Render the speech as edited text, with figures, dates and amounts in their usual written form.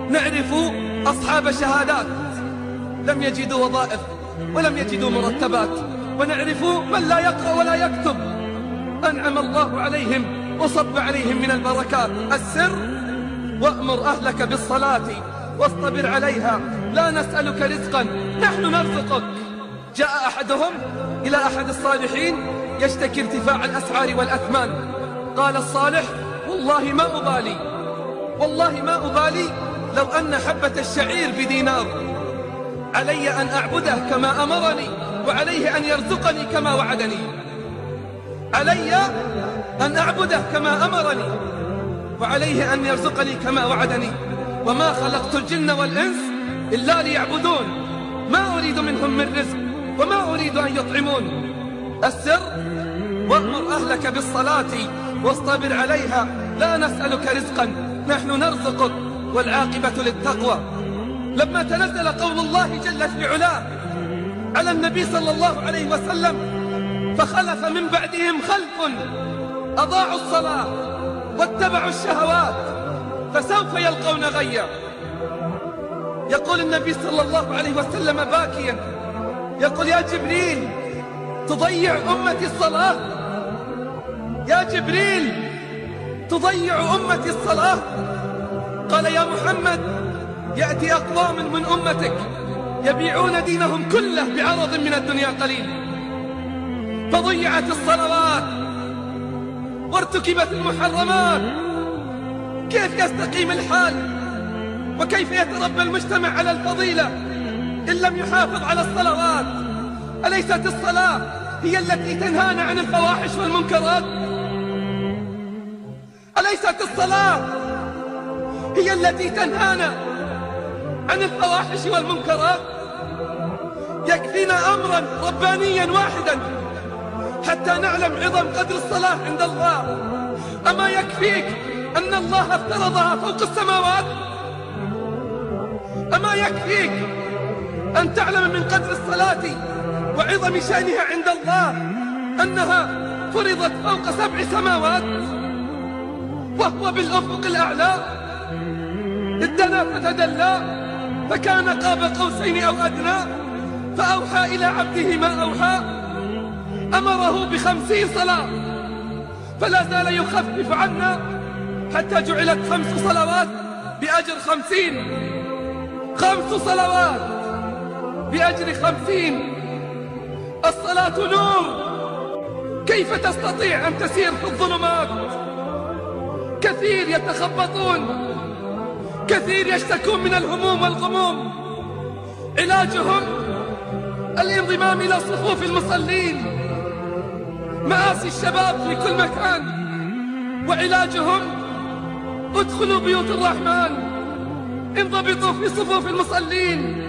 نعرف أصحاب شهادات لم يجدوا وظائف ولم يجدوا مرتبات، ونعرف من لا يقرأ ولا يكتب أنعم الله عليهم وصب عليهم من البركات. السر: وأمر أهلك بالصلاة واصطبر عليها لا نسألك رزقا نحن نرزقك. جاء أحدهم إلى أحد الصالحين يشتكي ارتفاع الأسعار والأثمان. قال الصالح: والله ما أبالي لو أن حبة الشعير بدينار، علي أن أعبده كما أمرني وعليه أن يرزقني كما وعدني. علي أن أعبده كما أمرني وعليه أن يرزقني كما وعدني. وما خلقت الجن والإنس إلا ليعبدون، ما أريد منهم من رزق وما أريد أن يطعمون. السر: وأمر أهلك بالصلاة واصطبر عليها لا نسألك رزقا نحن نرزقك والعاقبة للتقوى. لما تنزل قول الله جل في علاه على النبي صلى الله عليه وسلم: فخلف من بعدهم خلف أضاعوا الصلاة واتبعوا الشهوات فسوف يلقون غيا. يقول النبي صلى الله عليه وسلم باكيا، يقول: يا جبريل تضيع أمتي الصلاة، يا جبريل تضيع أمتي الصلاة. قال: يا محمد يأتي أقوام من أمتك يبيعون دينهم كله بعرض من الدنيا قليل، فضيعت الصلوات وارتكبت المحرمات، كيف يستقيم الحال وكيف يتربى المجتمع على الفضيلة إن لم يحافظ على الصلوات؟ أليست الصلاة هي التي تنهانا عن الفواحش والمنكرات؟ أليست الصلاة هي التي تنهانا عن الفواحش والمنكرات؟ يكفينا أمرا ربانيا واحدا حتى نعلم عظم قدر الصلاة عند الله. أما يكفيك أن الله افترضها فوق السماوات؟ أما يكفيك أن تعلم من قدر الصلاة وعظم شأنها عند الله أنها فرضت فوق 7 سماوات وهو بالأفق الأعلى؟ ادنا فتدلى فكان قاب قوسين أو أدنى فأوحى إلى عبده ما أوحى. أمره ب50 صلاة فلا زال يخفف عنا حتى جعلت 5 صلوات بأجر 50، 5 صلوات بأجر 50. الصلاة نور، كيف تستطيع أن تسير في الظلمات؟ كثير يتخبطون، كثير يشتكون من الهموم والغموم، علاجهم الانضمام إلى صفوف المصلين، مآسي الشباب في كل مكان، وعلاجهم ادخلوا بيوت الرحمن، انضبطوا في صفوف المصلين.